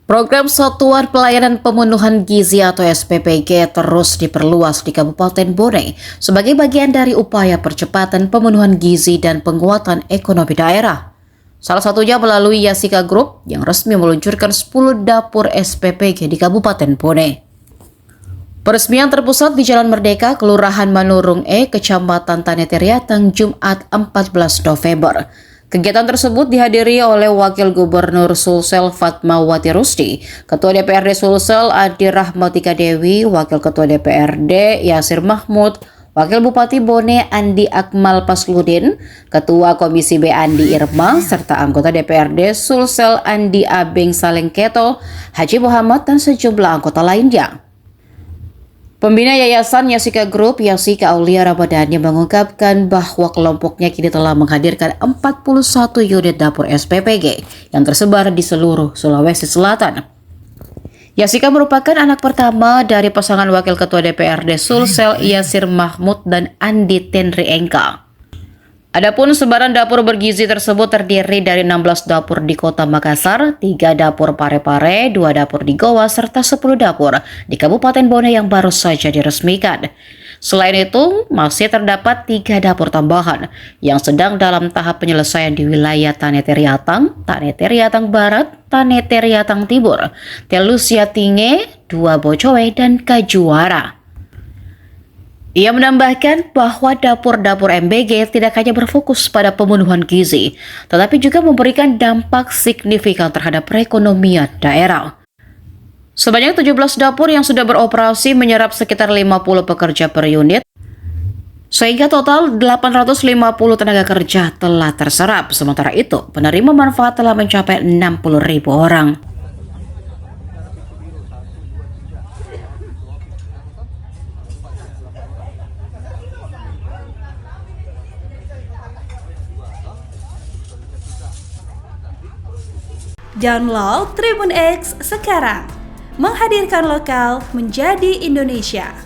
Program Satuan Pelayanan Pemenuhan Gizi atau SPPG terus diperluas di Kabupaten Bone sebagai bagian dari upaya percepatan pemenuhan gizi dan penguatan ekonomi daerah. Salah satunya melalui Yasika Group yang resmi meluncurkan 10 dapur SPPG di Kabupaten Bone. Peresmian terpusat di Jalan Merdeka, Kelurahan Manurung Kecamatan Taneteriatang, Jumat 14 November. Kegiatan tersebut dihadiri oleh Wakil Gubernur Sulsel Fatmawati Rusdi, Ketua DPRD Sulsel Adi Rahmatika Dewi, Wakil Ketua DPRD Yasir Mahmud, Wakil Bupati Bone Andi Akmal Pasludin, Ketua Komisi B Andi Irma, serta anggota DPRD Sulsel Andi Abeng Salengketo, Haji Muhammad, dan sejumlah anggota lainnya. Pembina Yayasan Yasika Group, Yasika Aulia Ramadhani, mengungkapkan bahwa kelompoknya kini telah menghadirkan 41 unit dapur SPPG yang tersebar di seluruh Sulawesi Selatan. Yasika merupakan anak pertama dari pasangan Wakil Ketua DPRD Sulsel Yasir Mahmud dan Andi Tenri Engka. Adapun sebaran dapur bergizi tersebut terdiri dari 16 dapur di Kota Makassar, 3 dapur Parepare, 2 dapur di Goa, serta 10 dapur di Kabupaten Bone yang baru saja diresmikan. Selain itu, masih terdapat 3 dapur tambahan yang sedang dalam tahap penyelesaian di wilayah Taneteriatang, Taneteriatang Barat, Taneteriatang Timur, Telusiatinge, 2 Bocowe, dan Kajuara. Ia menambahkan bahwa dapur-dapur MBG tidak hanya berfokus pada pemenuhan gizi, tetapi juga memberikan dampak signifikan terhadap perekonomian daerah. Sebanyak 17 dapur yang sudah beroperasi menyerap sekitar 50 pekerja per unit, sehingga total 850 tenaga kerja telah terserap. Sementara itu, penerima manfaat telah mencapai 60.000 orang. Download Tribun X sekarang, menghadirkan lokal menjadi Indonesia.